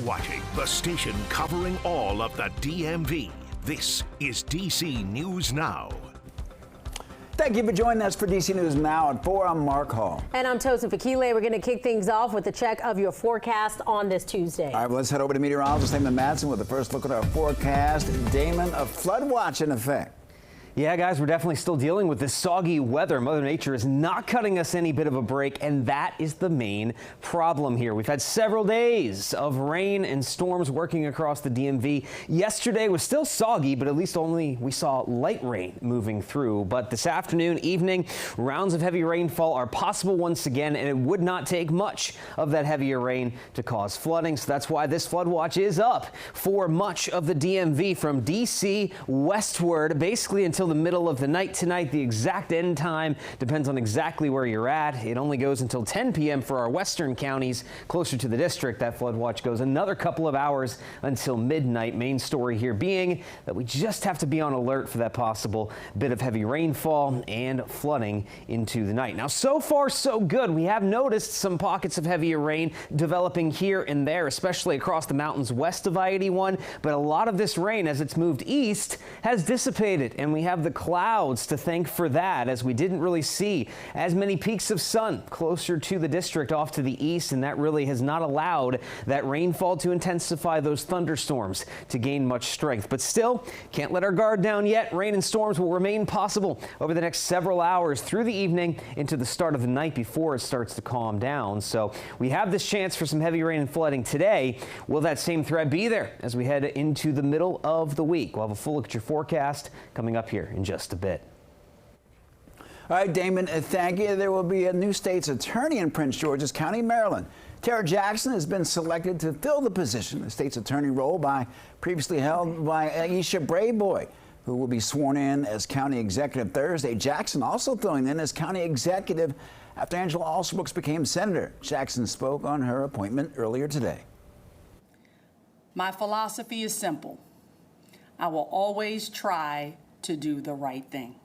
watching the station covering all of the DMV. This is DC News Now. Thank you for joining us for DC News Now at 4. I'm Mark Hall. And I'm Tosin Fakile. We're going to kick things off with a check of your forecast on this Tuesday. All right, well, let's head over to meteorologist Damon Madsen with the first look at our forecast. Damon, a flood watch in effect. Yeah, guys, we're definitely still dealing with this soggy weather. Mother Nature is not cutting us any bit of a break, and that is the main problem here. We've had several days of rain and storms working across the DMV. Yesterday was still soggy, but at least only we saw light rain moving through. But this afternoon, evening, rounds of heavy rainfall are possible once again, and it would not take much of that heavier rain to cause flooding. So that's why this flood watch is up for much of the DMV from DC westward, basically until the middle of the night tonight. The exact end time depends on exactly where you're at. It only goes until 10 p.m. for our western counties closer to the district. That flood watch goes another couple of hours until midnight. Main story here being that we just have to be on alert for that possible bit of heavy rainfall and flooding into the night. Now, so far so good. We have noticed some pockets of heavier rain developing here and there, especially across the mountains west of I-81. But a lot of this rain, as it's moved east, has dissipated, and we have the clouds to thank for that, as we didn't really see as many peaks of sun closer to the district off to the east, and that really has not allowed that rainfall to intensify, those thunderstorms to gain much strength. But still, can't let our guard down yet. Rain and storms will remain possible over the next several hours through the evening into the start of the night before it starts to calm down. So we have this chance for some heavy rain and flooding today. Will that same threat be there as we head into the middle of the week? We'll have a full look at your forecast coming up here in just a bit. All right, Damon, thank you. There will be a new state's attorney in Prince George's County, Maryland. Tara Jackson has been selected to fill the position, the state's attorney role previously held by Aisha Brayboy, who will be sworn in as county executive Thursday. Jackson also filling in as county executive after Angela Alsobrooks became senator. Jackson spoke on her appointment earlier today. My philosophy is simple. I will always try to do the right thing,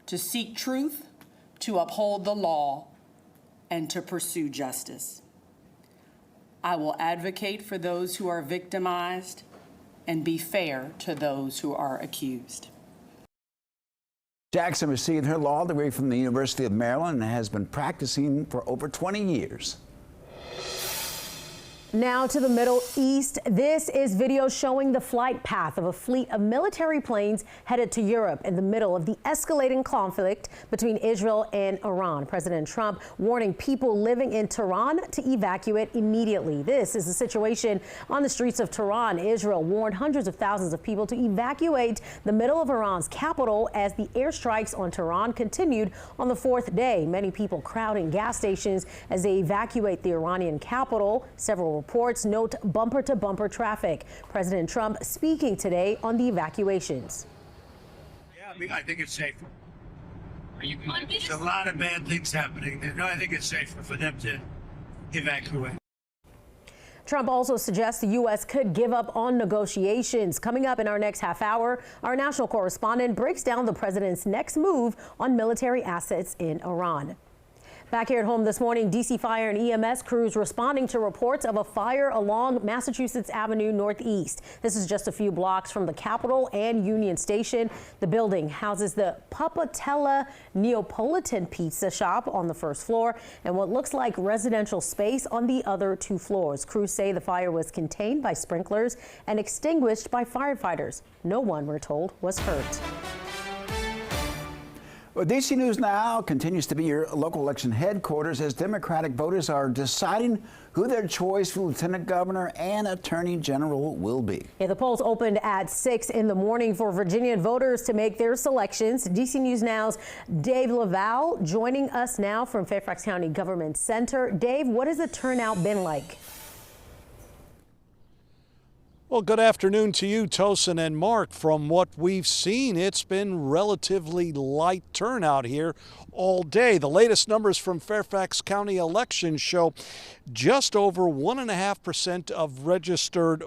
to seek truth, to uphold the law, and to pursue justice. I will advocate for those who are victimized and be fair to those who are accused. Jackson received her law degree from the University of Maryland and has been practicing for over 20 years. Now to the Middle East. This is video showing the flight path of a fleet of military planes headed to Europe in the middle of the escalating conflict between Israel and Iran. President Trump warning people living in Tehran to evacuate immediately. This is the situation on the streets of Tehran. Israel warned hundreds of thousands of people to evacuate the middle of Iran's capital as the airstrikes on Tehran continued on the fourth day. Many people crowding gas stations as they evacuate the Iranian capital. Several reports note bumper-to-bumper traffic. President Trump speaking today on the evacuations. Yeah, I think it's safer. There's a lot of bad things happening. No, I think it's safer for them to evacuate. Trump also suggests the U.S. could give up on negotiations. Coming up in our next half hour, our national correspondent breaks down the president's next move on military assets in Iran. Back here at home this morning, D.C. Fire and EMS crews responding to reports of a fire along Massachusetts Avenue Northeast. This is just a few blocks from the Capitol and Union Station. The building houses the Papatella Neapolitan Pizza Shop on the first floor and what looks like residential space on the other two floors. Crews say the fire was contained by sprinklers and extinguished by firefighters. No one, we're told, was hurt. Well, DC News Now continues to be your local election headquarters as Democratic voters are deciding who their choice for lieutenant governor and attorney general will be. Yeah, the polls opened at 6 in the morning for Virginian voters to make their selections. DC News Now's Dave Laval joining us now from Fairfax County Government Center. Dave, what has the turnout been like? Well, good afternoon to you, Tosin and Mark. From what we've seen, it's been relatively light turnout here all day. The latest numbers from Fairfax County elections show just over 1.5% of registered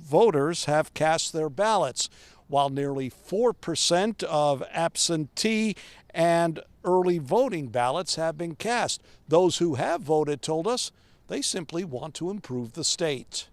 voters have cast their ballots, while nearly 4% of absentee and early voting ballots have been cast. Those who have voted told us they simply want to improve the state.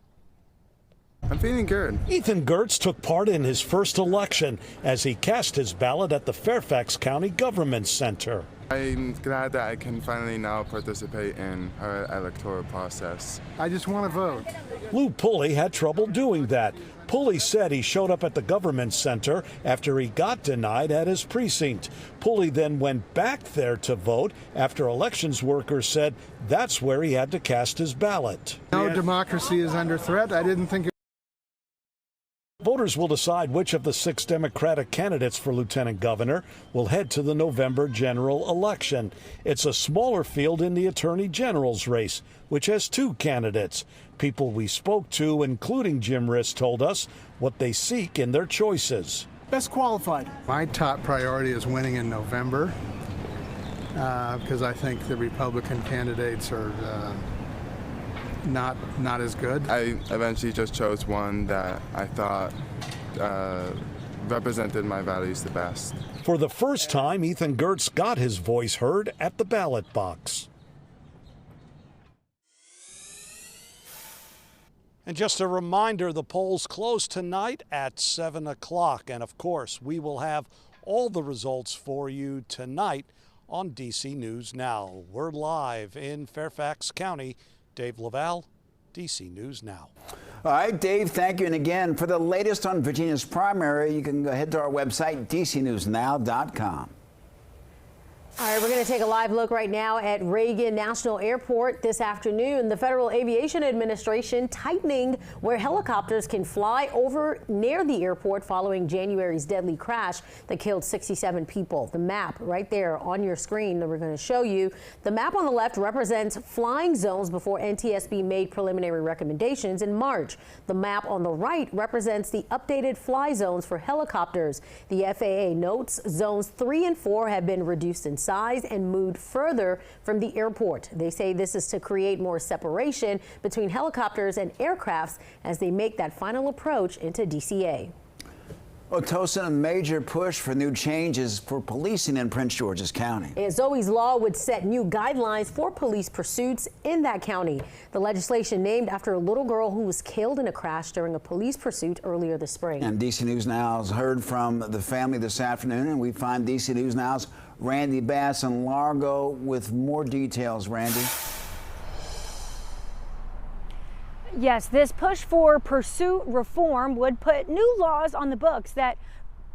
I'm feeling good. Ethan Gertz took part in his first election as he cast his ballot at the Fairfax County Government Center. I'm glad that I can finally now participate in our electoral process. I just want to vote. Lou Pulley had trouble doing that. Pulley said he showed up at the government center after he got denied at his precinct. Pulley then went back there to vote after elections workers said that's where he had to cast his ballot. No democracy is under threat. I didn't think. Voters will decide which of the 6 Democratic candidates for lieutenant governor will head to the November general election. It's a smaller field in the attorney general's race, which has 2 candidates. People we spoke to, including Jim Riss, told us what they seek in their choices. Best qualified. My top priority is winning in November because I think the Republican candidates are not as good. I eventually just chose one that I thought represented my values the best. For the first time, Ethan Gertz got his voice heard at the ballot box. And just a reminder, the polls close tonight at 7 o'clock. And of course, we will have all the results for you tonight on DC News Now. We're live in Fairfax County. Dave Laval, DC News Now. All right, Dave, thank you. And again, for the latest on Virginia's primary, you can head to our website, dcnewsnow.com. All right, we're going to take a live look right now at Reagan National Airport this afternoon. The Federal Aviation Administration tightening where helicopters can fly over near the airport following January's deadly crash that killed 67 people. The map right there on your screen that we're going to show you. The map on the left represents flying zones before NTSB made preliminary recommendations in March. The map on the right represents the updated fly zones for helicopters. The FAA notes zones 3 and 4 have been reduced in size and moved further from the airport. They say this is to create more separation between helicopters and aircrafts as they make that final approach into DCA. Well, Tosin, a major push for new changes for policing in Prince George's County. Zoe's Law would set new guidelines for police pursuits in that county. The legislation named after a little girl who was killed in a crash during a police pursuit earlier this spring. And DC News Now's heard from the family this afternoon, and we find DC News Now's Randy Bass in Largo with more details. Randy. Yes, this push for pursuit reform would put new laws on the books that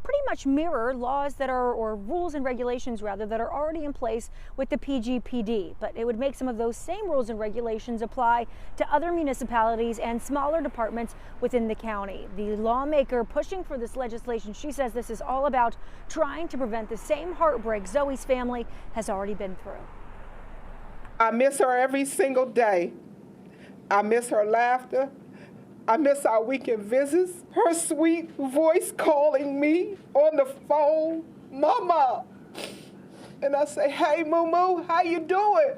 pretty much mirror laws that are, or rules and regulations rather, that are already in place with the PGPD. But it would make some of those same rules and regulations apply to other municipalities and smaller departments within the county. The lawmaker pushing for this legislation, she says this is all about trying to prevent the same heartbreak Zoe's family has already been through. I miss her every single day. I miss her laughter. I miss our weekend visits. Her sweet voice calling me on the phone, Mama. And I say, hey, Moo Moo, how you doing?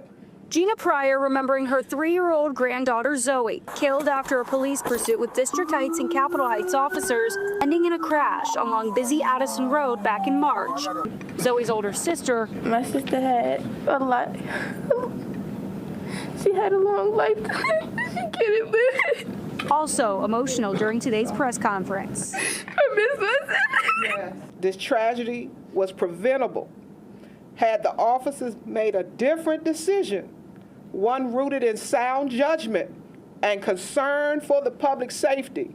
Gina Pryor remembering her 3-year-old granddaughter Zoe, killed after a police pursuit with District Heights and Capitol Heights officers, ending in a crash along busy Addison Road back in March. Zoe's older sister. My sister had a lot. She had a long life. Get it, man. Also emotional during today's press conference. I miss us. Yes. This tragedy was preventable had the officers made a different decision, one rooted in sound judgment and concern for the public safety.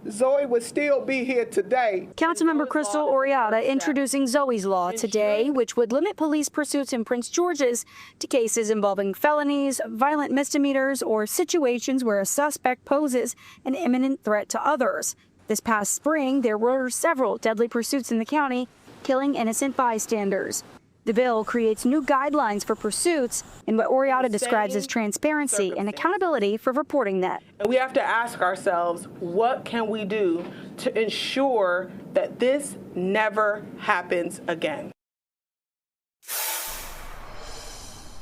Zoe would still be here today. Councilmember Crystal Oriata introducing Zoe's Law today, which would limit police pursuits in Prince George's to cases involving felonies, violent misdemeanors, or situations where a suspect poses an imminent threat to others. This past spring, there were several deadly pursuits in the county, killing innocent bystanders. The bill creates new guidelines for pursuits in what Oriata describes as transparency and accountability for reporting that. We have to ask ourselves, what can we do to ensure that this never happens again?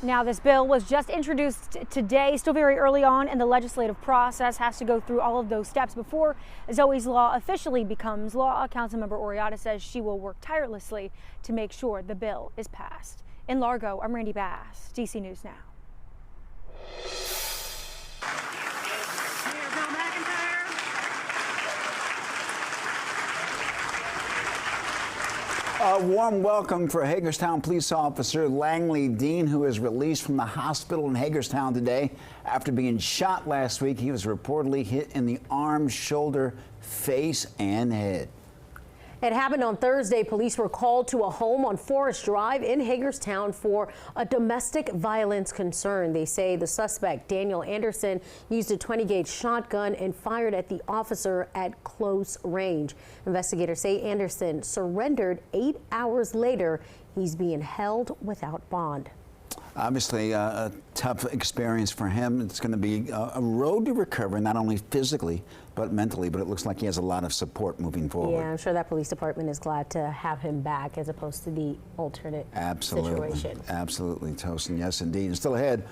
Now, this bill was just introduced today, still very early on in the legislative process, has to go through all of those steps before Zoe's Law officially becomes law. Councilmember Oriata says she will work tirelessly to make sure the bill is passed. In Largo, I'm Randy Bass, DC News Now. A warm welcome for Hagerstown police officer Langley Dean, who is released from the hospital in Hagerstown today after being shot last week. He was reportedly hit in the arm, shoulder, face, and head. It happened on Thursday. Police were called to a home on Forest Drive in Hagerstown for a domestic violence concern. They say the suspect, Daniel Anderson, used a 20-gauge shotgun and fired at the officer at close range. Investigators say Anderson surrendered 8 hours later. He's being held without bond. Obviously, a tough experience for him. It's going to be a road to recovery, not only physically, but mentally. But it looks like he has a lot of support moving forward. Yeah, I'm sure that police department is glad to have him back as opposed to the alternate situation. Absolutely, Tosin. Yes, indeed. And still ahead.